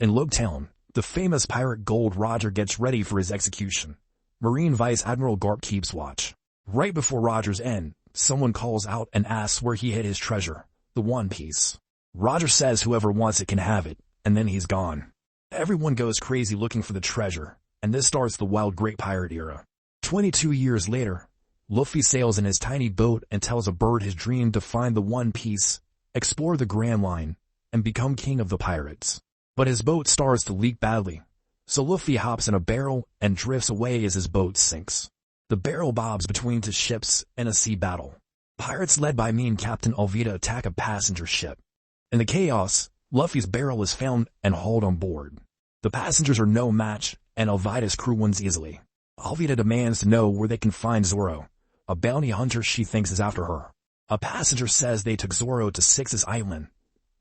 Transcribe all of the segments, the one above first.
In Logtown, the famous pirate Gold Roger gets ready for his execution. Marine Vice Admiral Garp keeps watch. Right before Roger's end, someone calls out and asks where he hid his treasure, the One Piece. Roger says whoever wants it can have it, and then he's gone. Everyone goes crazy looking for the treasure, and this starts the wild great pirate era. 22 years later, Luffy sails in his tiny boat and tells a bird his dream to find the One Piece, explore the Grand Line, and become king of the pirates. But his boat starts to leak badly, so Luffy hops in a barrel and drifts away as his boat sinks. The barrel bobs between two ships in a sea battle. Pirates led by mean Captain Alvida attack a passenger ship. In the chaos, Luffy's barrel is found and hauled on board. The passengers are no match, and Alvida's crew wins easily. Alvida demands to know where they can find Zoro, a bounty hunter she thinks is after her. A passenger says they took Zoro to Six's Island,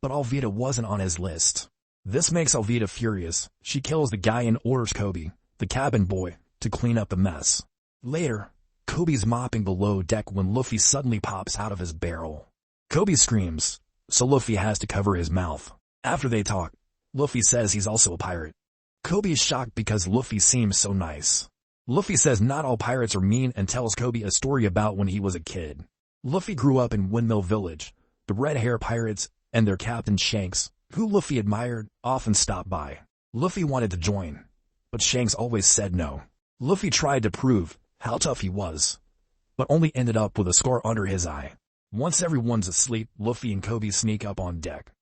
but Alvida wasn't on his list. This makes Alvida furious. She kills the guy and orders Kobe, the cabin boy, to clean up the mess. Later, Kobe's mopping below deck when Luffy suddenly pops out of his barrel. Kobe screams, so Luffy has to cover his mouth. After they talk, Luffy says he's also a pirate. Kobe is shocked because Luffy seems so nice. Luffy says not all pirates are mean and tells Kobe a story about when he was a kid. Luffy grew up in Windmill Village. The red hair pirates and their captain Shanks, who Luffy admired, often stopped by. Luffy wanted to join, but Shanks always said no. Luffy tried to prove how tough he was, but only ended up with a scar under his eye. Once everyone's asleep, Luffy and Kobe sneak up on deck.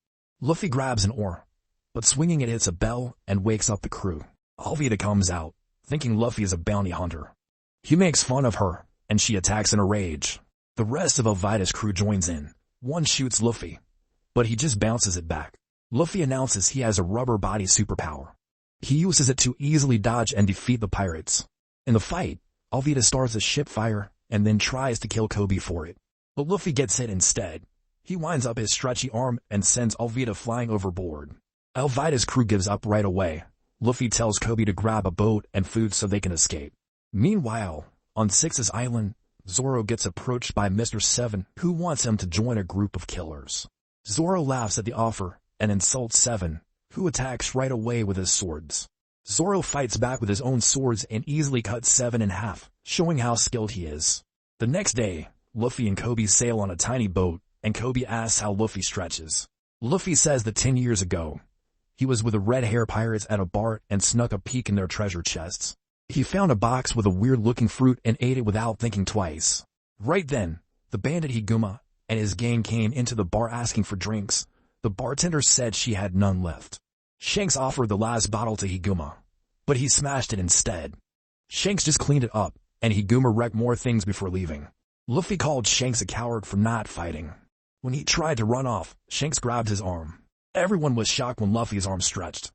Luffy grabs an oar, but swinging it hits a bell and wakes up the crew. Alvida comes out, thinking Luffy is a bounty hunter. He makes fun of her, and she attacks in a rage. The rest of Alvida's crew joins in. One shoots Luffy, but he just bounces it back. Luffy announces he has a rubber body superpower. He uses it to easily dodge and defeat the pirates. In the fight, Alvida starts a ship fire and then tries to kill Kobe for it. But Luffy gets hit instead. He winds up his stretchy arm and sends Alvida flying overboard. Alvida's crew gives up right away. Luffy tells Kobe to grab a boat and food so they can escape. Meanwhile, on Six's Island, Zoro gets approached by Mr. Seven, who wants him to join a group of killers. Zoro laughs at the offer and insults Seven, who attacks right away with his swords. Zoro fights back with his own swords and easily cuts Seven in half, showing how skilled he is. The next day, Luffy and Kobe sail on a tiny boat, and Kobe asks how Luffy stretches. Luffy says that 10 years ago, he was with the red hair pirates at a bar and snuck a peek in their treasure chests. He found a box with a weird-looking fruit and ate it without thinking twice. Right then, the bandit Higuma and his gang came into the bar asking for drinks. The bartender said she had none left. Shanks offered the last bottle to Higuma, but he smashed it instead. Shanks just cleaned it up, and Higuma wrecked more things before leaving. Luffy called Shanks a coward for not fighting. When he tried to run off, Shanks grabbed his arm. Everyone was shocked when Luffy's arm stretched.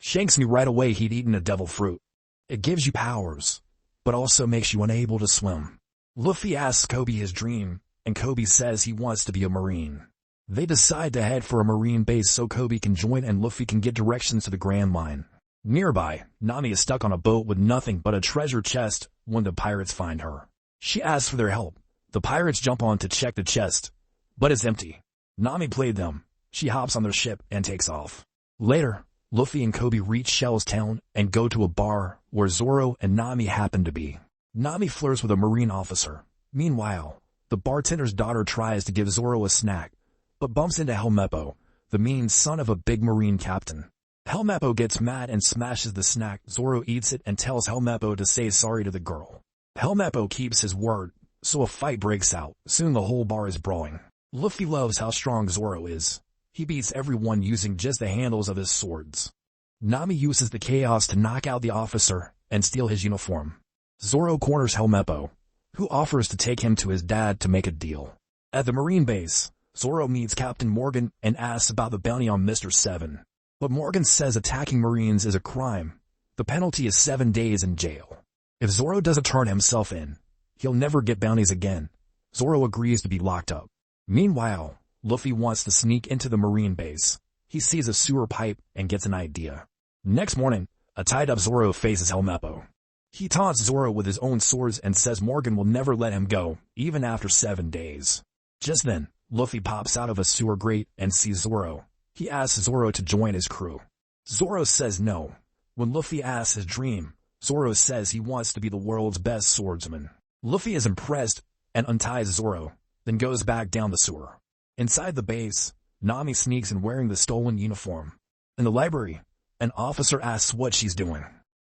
Shanks knew right away he'd eaten a devil fruit. It gives you powers, but also makes you unable to swim. Luffy asks Kobe his dream, and Kobe says he wants to be a Marine. They decide to head for a Marine base so Kobe can join and Luffy can get directions to the Grand Line. Nearby, Nami is stuck on a boat with nothing but a treasure chest when the pirates find her. She asks for their help. The pirates jump on to check the chest, but it's empty. Nami played them. She hops on their ship and takes off. Later, Luffy and Kobe reach Shell's town and go to a bar where Zoro and Nami happen to be. Nami flirts with a Marine officer. Meanwhile, the bartender's daughter tries to give Zoro a snack, but bumps into Helmeppo, the mean son of a big Marine captain. Helmeppo gets mad and smashes the snack. Zoro eats it and tells Helmeppo to say sorry to the girl. Helmeppo keeps his word, so a fight breaks out. Soon the whole bar is brawling. Luffy loves how strong Zoro is. He beats everyone using just the handles of his swords. Nami uses the chaos to knock out the officer and steal his uniform. Zoro corners Helmeppo, who offers to take him to his dad to make a deal. At the Marine base, Zoro meets Captain Morgan and asks about the bounty on Mr. Seven. But Morgan says attacking Marines is a crime. The penalty is 7 days in jail. If Zoro doesn't turn himself in, he'll never get bounties again. Zoro agrees to be locked up. Meanwhile, Luffy wants to sneak into the Marine base. He sees a sewer pipe and gets an idea. Next morning, a tied-up Zoro faces Helmeppo. He taunts Zoro with his own swords and says Morgan will never let him go, even after 7 days. Just then, Luffy pops out of a sewer grate and sees Zoro. He asks Zoro to join his crew. Zoro says no. When Luffy asks his dream, Zoro says he wants to be the world's best swordsman. Luffy is impressed and unties Zoro, then goes back down the sewer. Inside the base, Nami sneaks in wearing the stolen uniform. In the library, an officer asks what she's doing.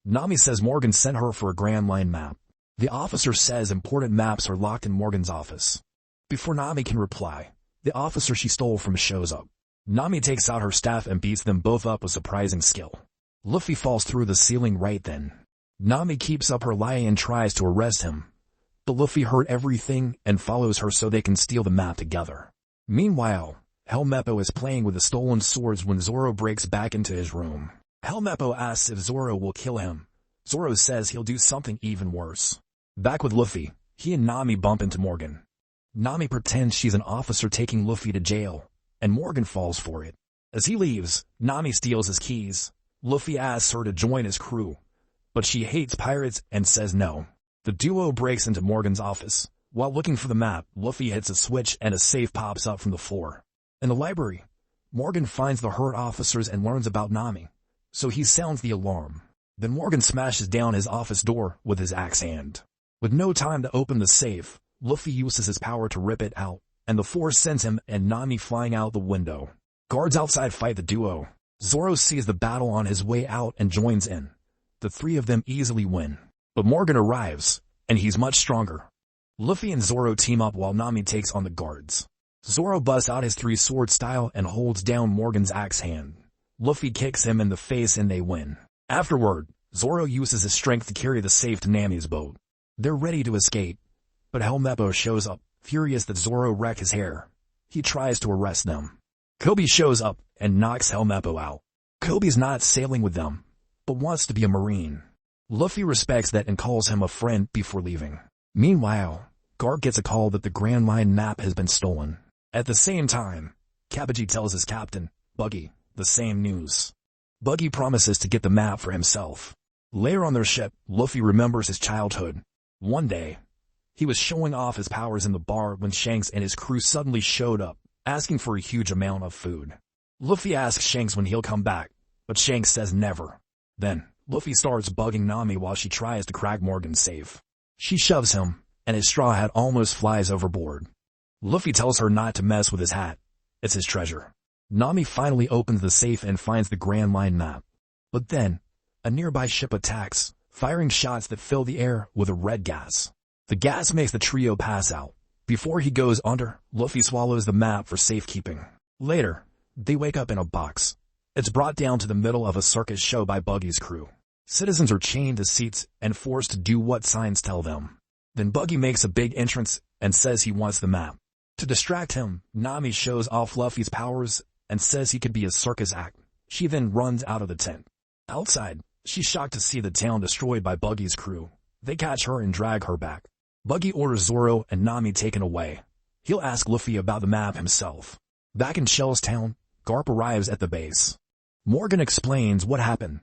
Nami says Morgan sent her for a Grand Line map. The officer says important maps are locked in Morgan's office. Before Nami can reply, the officer she stole from shows up. Nami takes out her staff and beats them both up with surprising skill. Luffy falls through the ceiling right then. Nami keeps up her lie and tries to arrest him. But Luffy heard everything and follows her so they can steal the map together. Meanwhile, Helmeppo is playing with the stolen swords when Zoro breaks back into his room. Helmeppo asks if Zoro will kill him. Zoro says he'll do something even worse. Back with Luffy, he and Nami bump into Morgan. Nami pretends she's an officer taking Luffy to jail, and Morgan falls for it. As he leaves, Nami steals his keys. Luffy asks her to join his crew, but she hates pirates and says no. The duo breaks into Morgan's office. While looking for the map, Luffy hits a switch and a safe pops up from the floor. In the library, Morgan finds the hurt officers and learns about Nami, so he sounds the alarm. Then Morgan smashes down his office door with his axe hand. With no time to open the safe, Luffy uses his power to rip it out, and the force sends him and Nami flying out the window. Guards outside fight the duo. Zoro sees the battle on his way out and joins in. The three of them easily win. But Morgan arrives, and he's much stronger. Luffy and Zoro team up while Nami takes on the guards. Zoro busts out his three-sword style and holds down Morgan's axe hand. Luffy kicks him in the face and they win. Afterward, Zoro uses his strength to carry the safe to Nami's boat. They're ready to escape, but Helmeppo shows up, furious that Zoro wrecked his hair. He tries to arrest them. Kobe shows up and knocks Helmeppo out. Kobe's not sailing with them, but wants to be a marine. Luffy respects that and calls him a friend before leaving. Meanwhile, Garp gets a call that the Grand Line map has been stolen. At the same time, Kabaji tells his captain, Buggy, the same news. Buggy promises to get the map for himself. Later on their ship, Luffy remembers his childhood. One day, he was showing off his powers in the bar when Shanks and his crew suddenly showed up, asking for a huge amount of food. Luffy asks Shanks when he'll come back, but Shanks says never. Then, Luffy starts bugging Nami while she tries to crack Morgan's safe. She shoves him, and his straw hat almost flies overboard. Luffy tells her not to mess with his hat. It's his treasure. Nami finally opens the safe and finds the Grand Line map. But then, a nearby ship attacks, firing shots that fill the air with a red gas. The gas makes the trio pass out. Before he goes under, Luffy swallows the map for safekeeping. Later, they wake up in a box. It's brought down to the middle of a circus show by Buggy's crew. Citizens are chained to seats and forced to do what signs tell them. Then Buggy makes a big entrance and says he wants the map. To distract him, Nami shows off Luffy's powers and says he could be a circus act. She then runs out of the tent. Outside, she's shocked to see the town destroyed by Buggy's crew. They catch her and drag her back. Buggy orders Zoro and Nami taken away. He'll ask Luffy about the map himself. Back in Shell's town, Garp arrives at the base. Morgan explains what happened,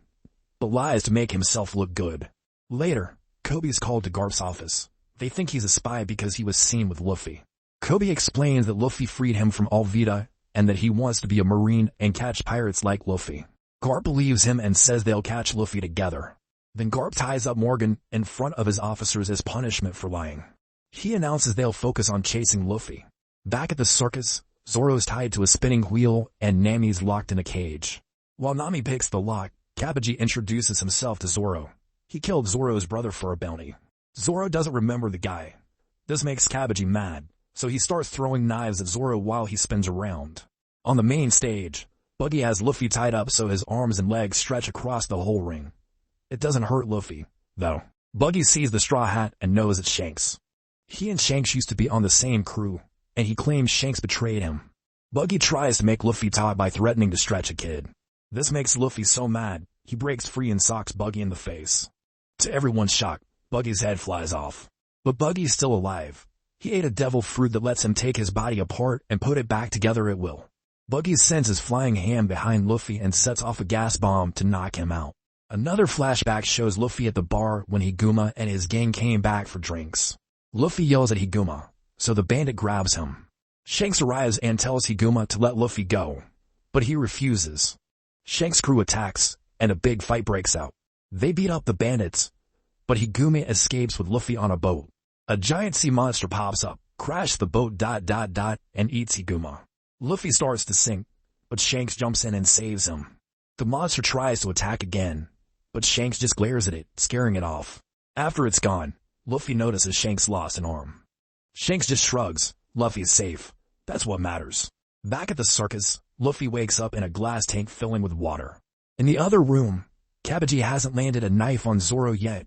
but lies to make himself look good. Later, Kobe's called to Garp's office. They think he's a spy because he was seen with Luffy. Kobe explains that Luffy freed him from Alvida and that he wants to be a marine and catch pirates like Luffy. Garp believes him and says they'll catch Luffy together. Then Garp ties up Morgan in front of his officers as punishment for lying. He announces they'll focus on chasing Luffy. Back at the circus, Zoro's tied to a spinning wheel and Nami's locked in a cage. While Nami picks the lock, Kabaji introduces himself to Zoro. He killed Zoro's brother for a bounty. Zoro doesn't remember the guy. This makes Kabaji mad, so he starts throwing knives at Zoro while he spins around. On the main stage, Buggy has Luffy tied up so his arms and legs stretch across the whole ring. It doesn't hurt Luffy, though. Buggy sees the straw hat and knows it's Shanks. He and Shanks used to be on the same crew, and he claims Shanks betrayed him. Buggy tries to make Luffy talk by threatening to stretch a kid. This makes Luffy so mad, he breaks free and socks Buggy in the face. To everyone's shock, Buggy's head flies off. But Buggy's still alive. He ate a devil fruit that lets him take his body apart and put it back together at will. Buggy sends his flying hand behind Luffy and sets off a gas bomb to knock him out. Another flashback shows Luffy at the bar when Higuma and his gang came back for drinks. Luffy yells at Higuma, so the bandit grabs him. Shanks arrives and tells Higuma to let Luffy go, but he refuses. Shanks' crew attacks, and a big fight breaks out. They beat up the bandits, but Higume escapes with Luffy on a boat. A giant sea monster pops up, crashes the boat ... and eats Higume. Luffy starts to sink, but Shanks jumps in and saves him. The monster tries to attack again, but Shanks just glares at it, scaring it off. After it's gone, Luffy notices Shanks lost an arm. Shanks just shrugs. Luffy is safe. That's what matters. Back at the circus, Luffy wakes up in a glass tank filling with water. In the other room, Kabaji hasn't landed a knife on Zoro yet,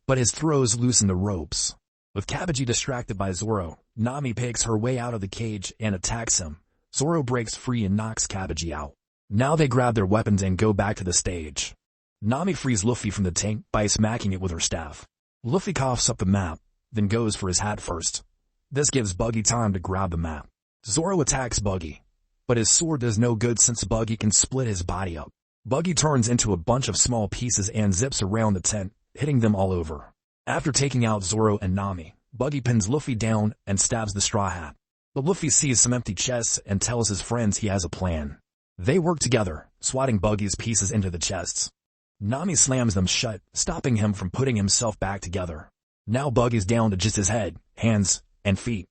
but his throws loosen the ropes. With Kabaji distracted by Zoro, Nami picks her way out of the cage and attacks him. Zoro breaks free and knocks Kabaji out. Now they grab their weapons and go back to the stage. Nami frees Luffy from the tank by smacking it with her staff. Luffy coughs up the map, then goes for his hat first. This gives Buggy time to grab the map. Zoro attacks Buggy, but his sword does no good since Buggy can split his body up. Buggy turns into a bunch of small pieces and zips around the tent, hitting them all over. After taking out Zoro and Nami, Buggy pins Luffy down and stabs the straw hat. But Luffy sees some empty chests and tells his friends he has a plan. They work together, swatting Buggy's pieces into the chests. Nami slams them shut, stopping him from putting himself back together. Now Buggy's down to just his head, hands, and feet.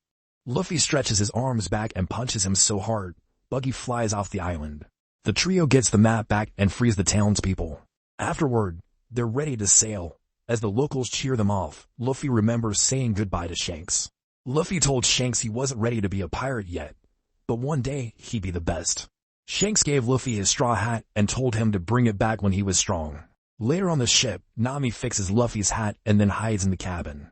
Luffy stretches his arms back and punches him so hard, Buggy flies off the island. The trio gets the map back and frees the townspeople. Afterward, they're ready to sail. As the locals cheer them off, Luffy remembers saying goodbye to Shanks. Luffy told Shanks he wasn't ready to be a pirate yet, but one day he'd be the best. Shanks gave Luffy his straw hat and told him to bring it back when he was strong. Later on the ship, Nami fixes Luffy's hat and then hides in the cabin.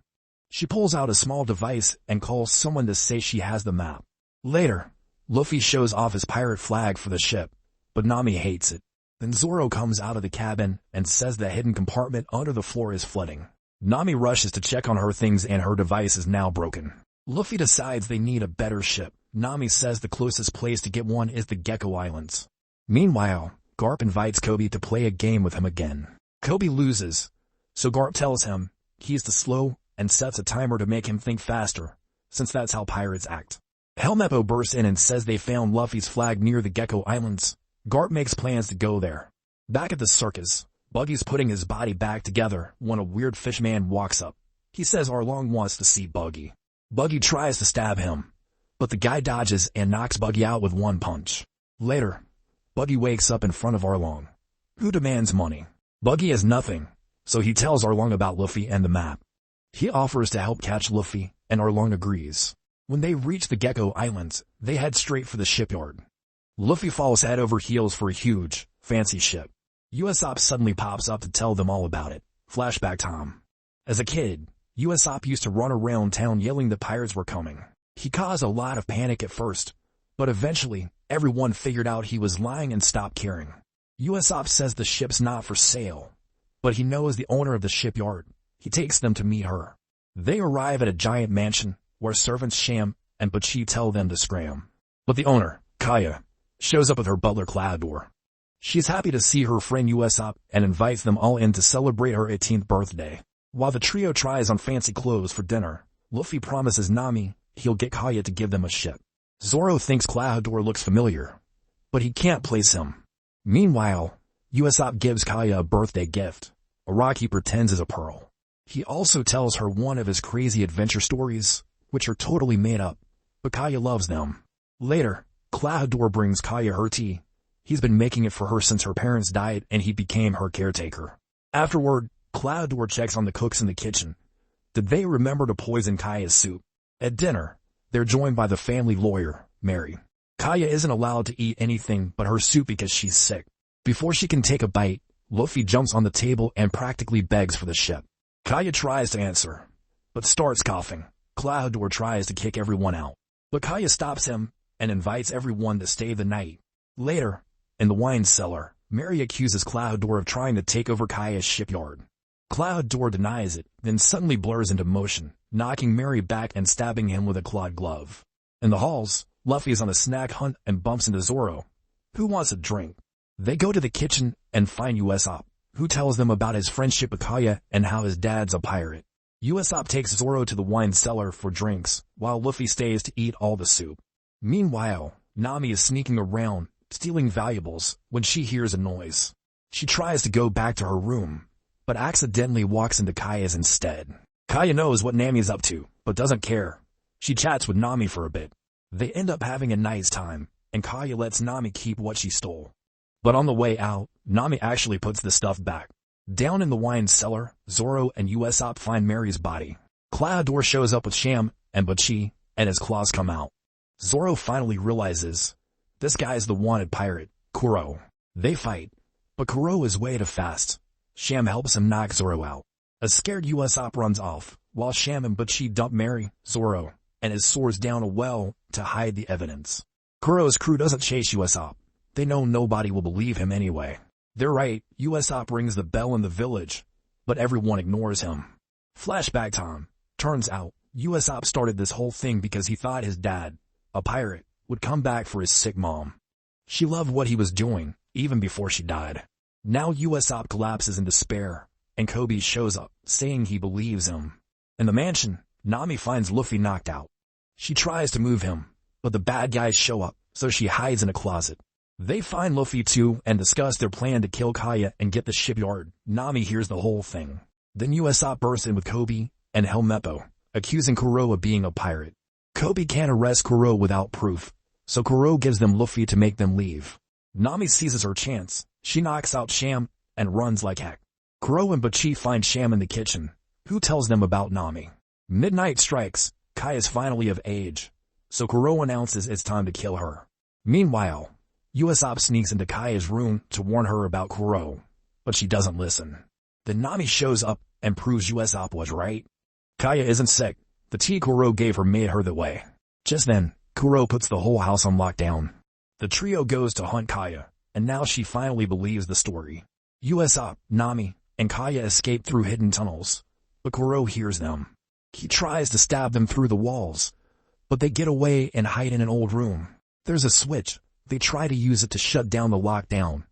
She pulls out a small device and calls someone to say she has the map. Later, Luffy shows off his pirate flag for the ship, but Nami hates it. Then Zoro comes out of the cabin and says the hidden compartment under the floor is flooding. Nami rushes to check on her things and her device is now broken. Luffy decides they need a better ship. Nami says the closest place to get one is the Gecko Islands. Meanwhile, Garp invites Kobe to play a game with him again. Kobe loses, so Garp tells him he's too slow and sets a timer to make him think faster, since that's how pirates act. Helmeppo bursts in and says they found Luffy's flag near the Gecko Islands. Garp makes plans to go there. Back at the circus, Buggy's putting his body back together when a weird fish man walks up. He says Arlong wants to see Buggy. Buggy tries to stab him, but the guy dodges and knocks Buggy out with one punch. Later, Buggy wakes up in front of Arlong, who demands money. Buggy has nothing, so he tells Arlong about Luffy and the map. He offers to help catch Luffy, and Arlong agrees. When they reach the Gecko Islands, they head straight for the shipyard. Luffy falls head over heels for a huge, fancy ship. Usopp suddenly pops up to tell them all about it. Flashback time. As a kid, Usopp used to run around town yelling the pirates were coming. He caused a lot of panic at first, but eventually, everyone figured out he was lying and stopped caring. Usopp says the ship's not for sale, but he knows the owner of the shipyard. He takes them to meet her. They arrive at a giant mansion, where servants Sham and Bachi tell them to scram. But the owner, Kaya, shows up with her butler Cloudor. She's happy to see her friend Usopp and invites them all in to celebrate her 18th birthday. While the trio tries on fancy clothes for dinner, Luffy promises Nami he'll get Kaya to give them a ship. Zoro thinks Cloudor looks familiar, but he can't place him. Meanwhile, Usopp gives Kaya a birthday gift, a rock he pretends is a pearl. He also tells her one of his crazy adventure stories, which are totally made up, but Kaya loves them. Later, Cloudor brings Kaya her tea. He's been making it for her since her parents died and he became her caretaker. Afterward, Cloudor checks on the cooks in the kitchen. Did they remember to poison Kaya's soup? At dinner, they're joined by the family lawyer, Mary. Kaya isn't allowed to eat anything but her soup because she's sick. Before she can take a bite, Luffy jumps on the table and practically begs for the ship. Kaya tries to answer, but starts coughing. Cloudor tries to kick everyone out, but Kaya stops him and invites everyone to stay the night. Later, in the wine cellar, Mary accuses Cloudor of trying to take over Kaya's shipyard. Cloudor denies it, then suddenly blurs into motion, knocking Mary back and stabbing him with a clawed glove. In the halls, Luffy is on a snack hunt and bumps into Zoro, who wants a drink. They go to the kitchen and find Usopp, who tells them about his friendship with Kaya and how his dad's a pirate. Usopp takes Zoro to the wine cellar for drinks, while Luffy stays to eat all the soup. Meanwhile, Nami is sneaking around stealing valuables, when she hears a noise. She tries to go back to her room, but accidentally walks into Kaya's instead. Kaya knows what Nami's up to, but doesn't care. She chats with Nami for a bit. They end up having a nice time, and Kaya lets Nami keep what she stole. But on the way out, Nami actually puts the stuff back. Down in the wine cellar, Zoro and Usopp find Mary's body. Clador shows up with Sham and Butchie, and his claws come out. Zoro finally realizes, this guy's the wanted pirate, Kuro. They fight, but Kuro is way too fast. Sham helps him knock Zoro out. A scared Usopp runs off, while Sham and Butchie dump Mary, Zoro, and his swords down a well to hide the evidence. Kuro's crew doesn't chase Usopp. They know nobody will believe him anyway. They're right, Usopp rings the bell in the village, but everyone ignores him. Flashback time. Turns out, Usopp started this whole thing because he thought his dad, a pirate, would come back for his sick mom. She loved what he was doing, even before she died. Now Usopp collapses in despair, and Kobe shows up, saying he believes him. In the mansion, Nami finds Luffy knocked out. She tries to move him, but the bad guys show up, so she hides in a closet. They find Luffy too and discuss their plan to kill Kaya and get the shipyard. Nami hears the whole thing. Then Usopp bursts in with Kobe and Helmeppo, accusing Kuro of being a pirate. Kobe can't arrest Kuro without proof, so Kuro gives them Luffy to make them leave. Nami seizes her chance. She knocks out Sham and runs like heck. Kuro and Butchie find Sham in the kitchen, who tells them about Nami. Midnight strikes. Kaya's finally of age, so Kuro announces it's time to kill her. Meanwhile, Usopp sneaks into Kaya's room to warn her about Kuro, but she doesn't listen. Then Nami shows up and proves Usopp was right. Kaya isn't sick. The tea Kuro gave her made her the way. Just then, Kuro puts the whole house on lockdown. The trio goes to hunt Kaya, and now she finally believes the story. Usopp, Nami, and Kaya escape through hidden tunnels, but Kuro hears them. He tries to stab them through the walls, but they get away and hide in an old room. There's a switch. They try to use it to shut down the lockdown,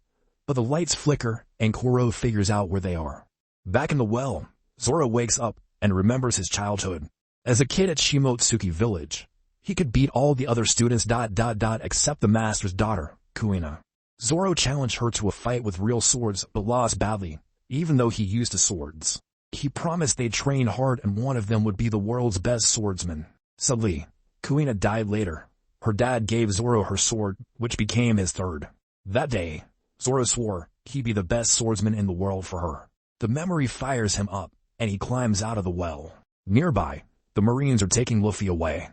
but the lights flicker and Kuro figures out where they are. Back in the well, Zoro wakes up and remembers his childhood. As a kid at Shimotsuki village, he could beat all the other students except the master's daughter, Kuina. Zoro challenged her to a fight with real swords but lost badly, even though he used the swords. He promised they'd train hard and one of them would be the world's best swordsman. Sadly, Kuina died later. Her dad gave Zoro her sword, which became his third. That day, Zoro swore he'd be the best swordsman in the world for her. The memory fires him up, and he climbs out of the well. Nearby, the Marines are taking Luffy away.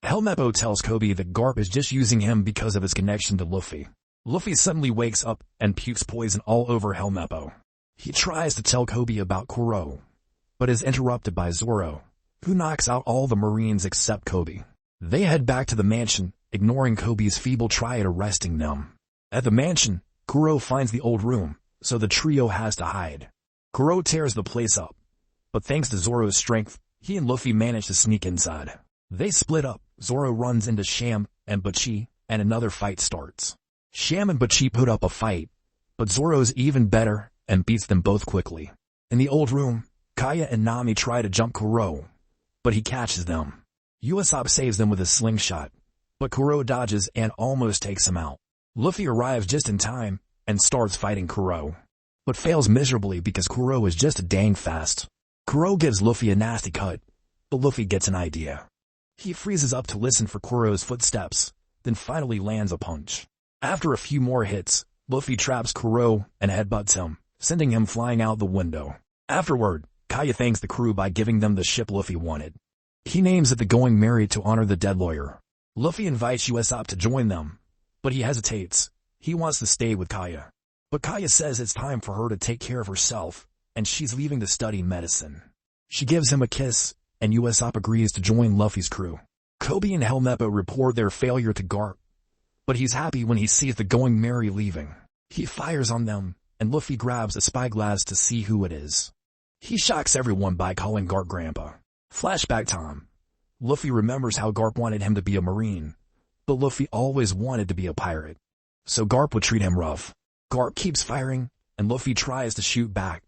Helmeppo tells Kobe that Garp is just using him because of his connection to Luffy. Luffy suddenly wakes up and pukes poison all over Helmeppo. He tries to tell Kobe about Kuro, but is interrupted by Zoro, who knocks out all the Marines except Kobe. They head back to the mansion, ignoring Kobe's feeble try at arresting them. At the mansion, Kuro finds the old room, so the trio has to hide. Kuro tears the place up, but thanks to Zoro's strength, he and Luffy manage to sneak inside. They split up. Zoro runs into Sham and Butchie, and another fight starts. Sham and Butchie put up a fight, but Zoro's even better and beats them both quickly. In the old room, Kaya and Nami try to jump Kuro, but he catches them. Usopp saves them with a slingshot, but Kuro dodges and almost takes him out. Luffy arrives just in time and starts fighting Kuro, but fails miserably because Kuro is just dang fast. Kuro gives Luffy a nasty cut, but Luffy gets an idea. He freezes up to listen for Kuro's footsteps, then finally lands a punch. After a few more hits, Luffy traps Kuro and headbutts him, sending him flying out the window. Afterward, Kaya thanks the crew by giving them the ship Luffy wanted. He names it the Going Merry to honor the dead lawyer. Luffy invites Usopp to join them, but he hesitates. He wants to stay with Kaya. But Kaya says it's time for her to take care of herself, and she's leaving to study medicine. She gives him a kiss, and Usopp agrees to join Luffy's crew. Kobe and Helmeppo report their failure to Garp, but he's happy when he sees the Going Merry leaving. He fires on them, and Luffy grabs a spyglass to see who it is. He shocks everyone by calling Garp Grandpa. Flashback time. Luffy remembers how Garp wanted him to be a Marine, but Luffy always wanted to be a pirate, so Garp would treat him rough. Garp keeps firing, and Luffy tries to shoot back,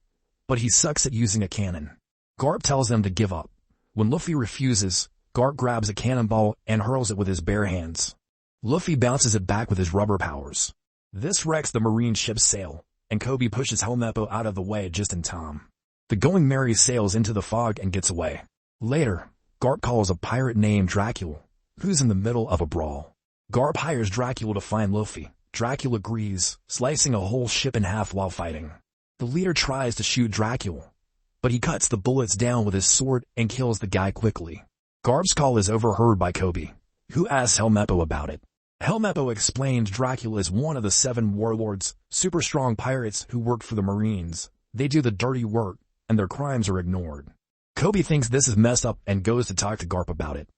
but he sucks at using a cannon. Garp tells them to give up. When Luffy refuses, Garp grabs a cannonball and hurls it with his bare hands. Luffy bounces it back with his rubber powers. This wrecks the marine ship's sail, and Kobe pushes Helmeppo out of the way just in time. The Going Merry sails into the fog and gets away. Later, Garp calls a pirate named Dracula, who's in the middle of a brawl. Garp hires Dracula to find Luffy. Dracula agrees, slicing a whole ship in half while fighting. The leader tries to shoot Dracula, but he cuts the bullets down with his sword and kills the guy quickly. Garp's call is overheard by Kobe, who asks Helmeppo about it. Helmeppo explains Dracula is one of the 7 warlords, super strong pirates who work for the Marines. They do the dirty work, and their crimes are ignored. Kobe thinks this is messed up and goes to talk to Garp about it.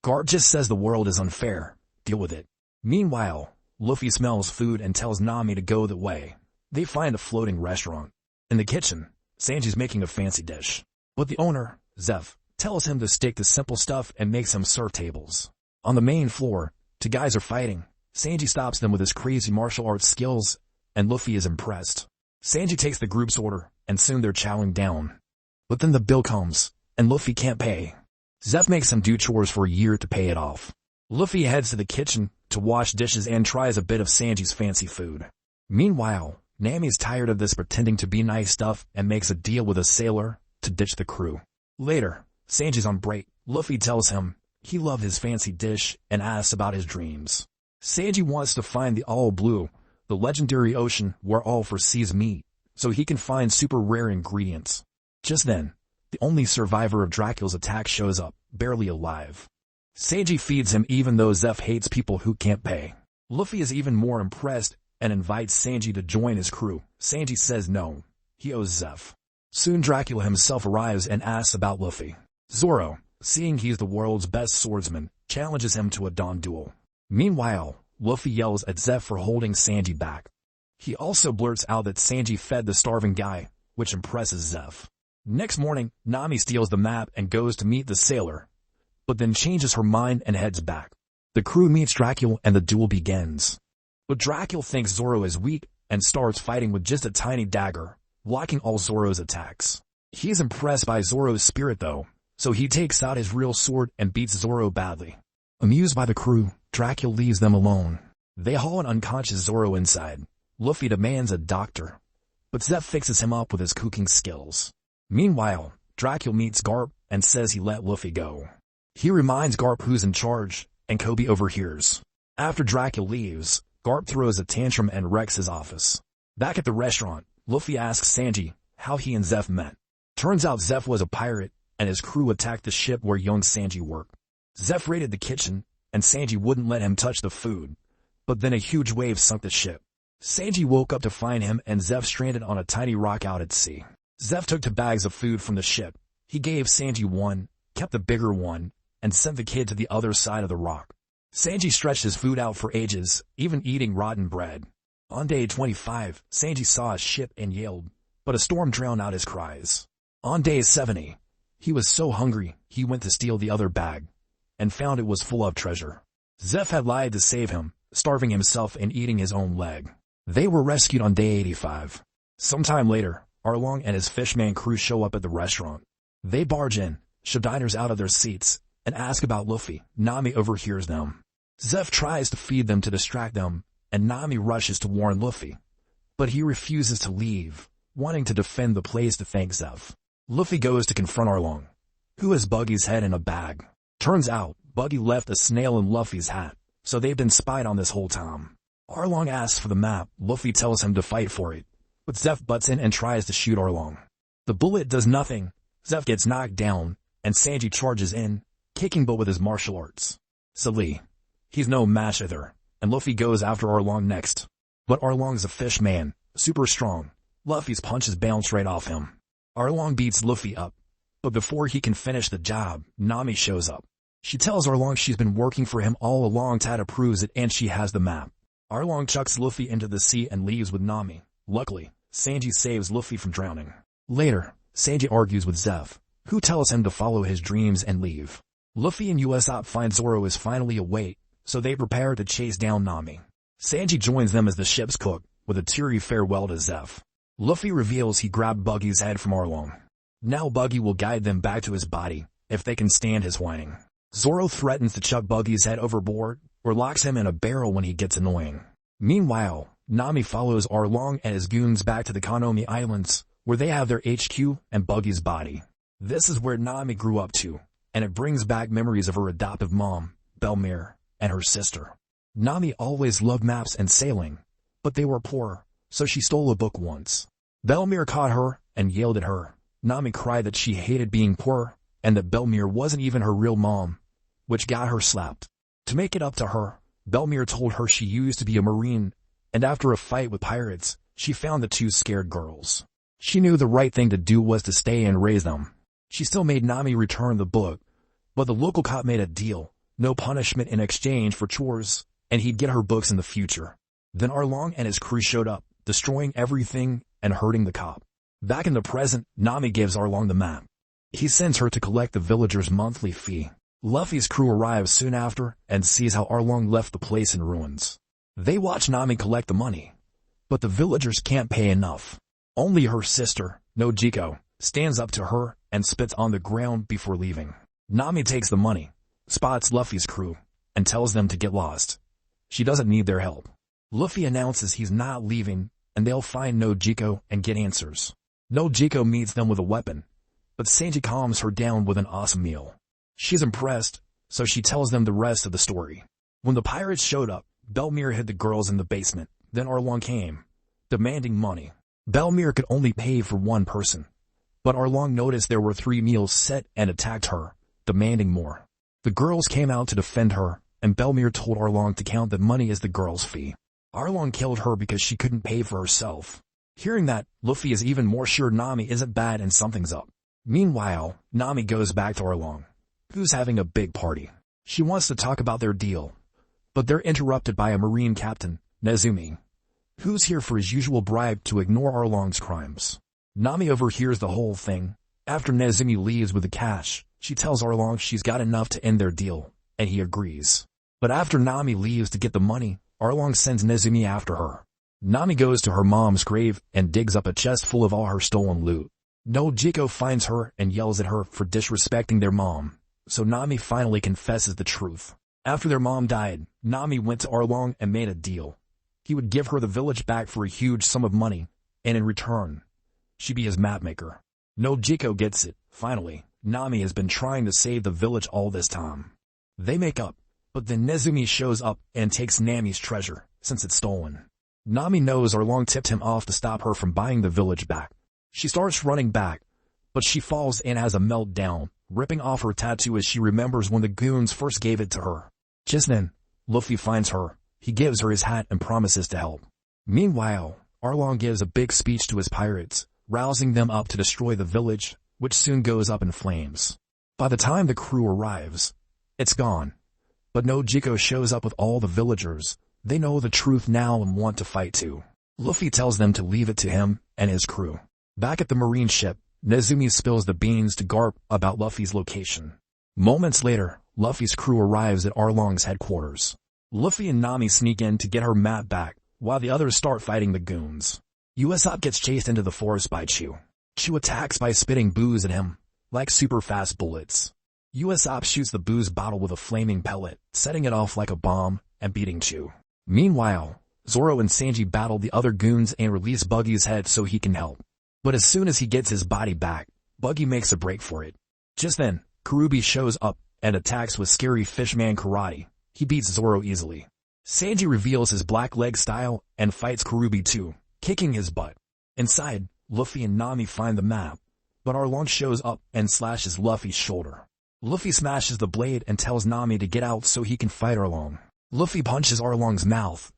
Garp just says the world is unfair, deal with it. Meanwhile, Luffy smells food and tells Nami to go that way. They find a floating restaurant. In the kitchen, Sanji's making a fancy dish. But the owner, Zeph, tells him to stick to simple stuff and makes him serve tables. On the main floor, 2 guys are fighting. Sanji stops them with his crazy martial arts skills, and Luffy is impressed. Sanji takes the group's order, and soon they're chowing down. But then the bill comes, and Luffy can't pay. Zeph makes him do chores for a year to pay it off. Luffy heads to the kitchen to wash dishes and tries a bit of Sanji's fancy food. Meanwhile, Nami's tired of this pretending to be nice stuff and makes a deal with a sailor to ditch the crew. Later, Sanji's on break. Luffy tells him he loved his fancy dish and asks about his dreams. Sanji wants to find the All Blue, the legendary ocean where all for seas meet, so he can find super rare ingredients. Just then, the only survivor of Dracula's attack shows up, barely alive. Sanji feeds him even though Zeph hates people who can't pay. Luffy is even more impressed and invites Sanji to join his crew. Sanji says no, he owes Zeph. Soon Dracula himself arrives and asks about Luffy. Zoro, seeing he's the world's best swordsman, challenges him to a dawn duel. Meanwhile, Luffy yells at Zeph for holding Sanji back. He also blurts out that Sanji fed the starving guy, which impresses Zeph. Next morning, Nami steals the map and goes to meet the sailor, but then changes her mind and heads back. The crew meets Dracula and the duel begins. But Dracula thinks Zoro is weak and starts fighting with just a tiny dagger, blocking all Zoro's attacks. He's impressed by Zoro's spirit though, so he takes out his real sword and beats Zoro badly. Amused by the crew, Dracula leaves them alone. They haul an unconscious Zoro inside. Luffy demands a doctor, but Zeph fixes him up with his cooking skills. Meanwhile, Dracula meets Garp and says he let Luffy go. He reminds Garp who's in charge, and Kobe overhears. After Dracula leaves, Garp throws a tantrum and wrecks his office. Back at the restaurant, Luffy asks Sanji how he and Zeph met. Turns out Zeph was a pirate, and his crew attacked the ship where young Sanji worked. Zeph raided the kitchen, and Sanji wouldn't let him touch the food. But then a huge wave sunk the ship. Sanji woke up to find him and Zeph stranded on a tiny rock out at sea. Zeph took 2 bags of food from the ship. He gave Sanji one, kept the bigger one, and sent the kid to the other side of the rock. Sanji stretched his food out for ages, even eating rotten bread. On day 25, Sanji saw a ship and yelled, but a storm drowned out his cries. On day 70, he was so hungry, he went to steal the other bag, and found it was full of treasure. Zeph had lied to save him, starving himself and eating his own leg. They were rescued on day 85. Sometime later, Arlong and his fishman crew show up at the restaurant. They barge in, shove diners out of their seats, and ask about Luffy. Nami overhears them. Zeph tries to feed them to distract them, and Nami rushes to warn Luffy. But he refuses to leave, wanting to defend the place to thank Zeph. Luffy goes to confront Arlong, who has Buggy's head in a bag. Turns out, Buggy left a snail in Luffy's hat, so they've been spied on this whole time. Arlong asks for the map. Luffy tells him to fight for it, but Zeph butts in and tries to shoot Arlong. The bullet does nothing. Zeph gets knocked down, and Sanji charges in, kicking butt with his martial arts. Silly. He's no match either, and Luffy goes after Arlong next. But Arlong's a fish man, super strong. Luffy's punches bounce right off him. Arlong beats Luffy up, but before he can finish the job, Nami shows up. She tells Arlong she's been working for him all along. Tata proves it and she has the map. Arlong chucks Luffy into the sea and leaves with Nami. Luckily, Sanji saves Luffy from drowning. Later, Sanji argues with Zeph, who tells him to follow his dreams and leave. Luffy and Usopp find Zoro is finally awake, so they prepare to chase down Nami. Sanji joins them as the ship's cook, with a teary farewell to Zeph. Luffy reveals he grabbed Buggy's head from Arlong. Now Buggy will guide them back to his body, if they can stand his whining. Zoro threatens to chuck Buggy's head overboard, or locks him in a barrel when he gets annoying. Meanwhile, Nami follows Arlong and his goons back to the Konomi Islands, where they have their HQ and Buggy's body. This is where Nami grew up to, and it brings back memories of her adoptive mom, Belmere, and her sister. Nami always loved maps and sailing, but they were poor, so she stole a book once. Belmere caught her and yelled at her. Nami cried that she hated being poor, and that Belmere wasn't even her real mom, which got her slapped. To make it up to her, Belmere told her she used to be a Marine, and after a fight with pirates, she found the two scared girls. She knew the right thing to do was to stay and raise them. She still made Nami return the book, but the local cop made a deal, no punishment in exchange for chores, and he'd get her books in the future. Then Arlong and his crew showed up, destroying everything and hurting the cop. Back in the present, Nami gives Arlong the map. He sends her to collect the villagers' monthly fee. Luffy's crew arrives soon after and sees how Arlong left the place in ruins. They watch Nami collect the money, but the villagers can't pay enough. Only her sister, Nojiko, stands up to her and spits on the ground before leaving. Nami takes the money, spots Luffy's crew, and tells them to get lost. She doesn't need their help. Luffy announces he's not leaving, and they'll find Nojiko and get answers. Nojiko meets them with a weapon, but Sanji calms her down with an awesome meal. She's impressed, so she tells them the rest of the story. When the pirates showed up, Belmere hid the girls in the basement. Then Arlong came, demanding money. Belmere could only pay for one person, but Arlong noticed there were 3 meals set and attacked her, demanding more. The girls came out to defend her, and Belmere told Arlong to count the money as the girls' fee. Arlong killed her because she couldn't pay for herself. Hearing that, Luffy is even more sure Nami isn't bad and something's up. Meanwhile, Nami goes back to Arlong, who's having a big party. She wants to talk about their deal, but they're interrupted by a Marine captain, Nezumi, who's here for his usual bribe to ignore Arlong's crimes. Nami overhears the whole thing. After Nezumi leaves with the cash, she tells Arlong she's got enough to end their deal, and he agrees. But after Nami leaves to get the money, Arlong sends Nezumi after her. Nami goes to her mom's grave and digs up a chest full of all her stolen loot. Nojiko finds her and yells at her for disrespecting their mom, so Nami finally confesses the truth. After their mom died, Nami went to Arlong and made a deal. He would give her the village back for a huge sum of money, and in return, she'd be his mapmaker. Nojiko gets it. Finally, Nami has been trying to save the village all this time. They make up, but then Nezumi shows up and takes Nami's treasure, since it's stolen. Nami knows Arlong tipped him off to stop her from buying the village back. She starts running back, but she falls and has a meltdown, ripping off her tattoo as she remembers when the goons first gave it to her. Just then, Luffy finds her. He gives her his hat and promises to help. Meanwhile, Arlong gives a big speech to his pirates, rousing them up to destroy the village, which soon goes up in flames. By the time the crew arrives, it's gone. But Nojiko shows up with all the villagers. They know the truth now and want to fight too. Luffy tells them to leave it to him and his crew. Back at the marine ship, Nezumi spills the beans to Garp about Luffy's location. Moments later, Luffy's crew arrives at Arlong's headquarters. Luffy and Nami sneak in to get her map back, while the others start fighting the goons. Usopp gets chased into the forest by Chu. Chu attacks by spitting booze at him, like super fast bullets. Usopp shoots the booze bottle with a flaming pellet, setting it off like a bomb and beating Chu. Meanwhile, Zoro and Sanji battle the other goons and release Buggy's head so he can help. But as soon as he gets his body back, Buggy makes a break for it. Just then, Kurubi shows up and attacks with scary fishman karate. He beats Zoro easily. Sanji reveals his black leg style and fights Kurubi too, kicking his butt. Inside, Luffy and Nami find the map, but Arlong shows up and slashes Luffy's shoulder. Luffy smashes the blade and tells Nami to get out so he can fight Arlong. Luffy punches Arlong's mouth,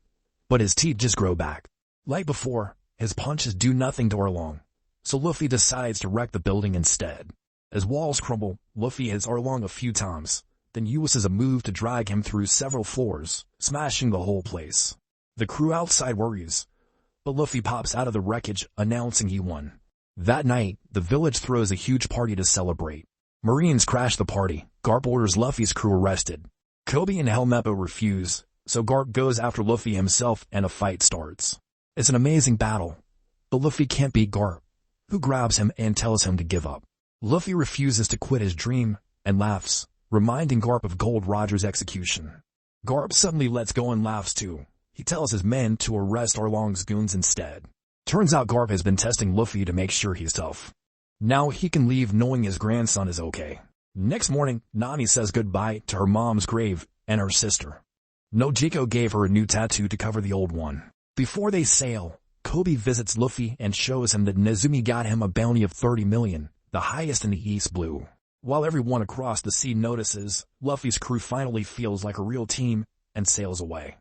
but his teeth just grow back. Like before, his punches do nothing to Arlong, so Luffy decides to wreck the building instead. As walls crumble, Luffy hits Arlong a few times, then uses a move to drag him through several floors, smashing the whole place. The crew outside worries, but Luffy pops out of the wreckage, announcing he won. That night, the village throws a huge party to celebrate. Marines crash the party. Garp orders Luffy's crew arrested. Kobe and Helmeppo refuse, so Garp goes after Luffy himself and a fight starts. It's an amazing battle, but Luffy can't beat Garp, who grabs him and tells him to give up. Luffy refuses to quit his dream and laughs, reminding Garp of Gold Roger's execution. Garp suddenly lets go and laughs too. He tells his men to arrest Arlong's goons instead. Turns out Garp has been testing Luffy to make sure he's tough. Now he can leave knowing his grandson is okay. Next morning, Nami says goodbye to her mom's grave and her sister. Nojiko gave her a new tattoo to cover the old one. Before they sail, Kobe visits Luffy and shows him that Nezumi got him a bounty of 30 million, the highest in the East Blue. While everyone across the sea notices, Luffy's crew finally feels like a real team and sails away.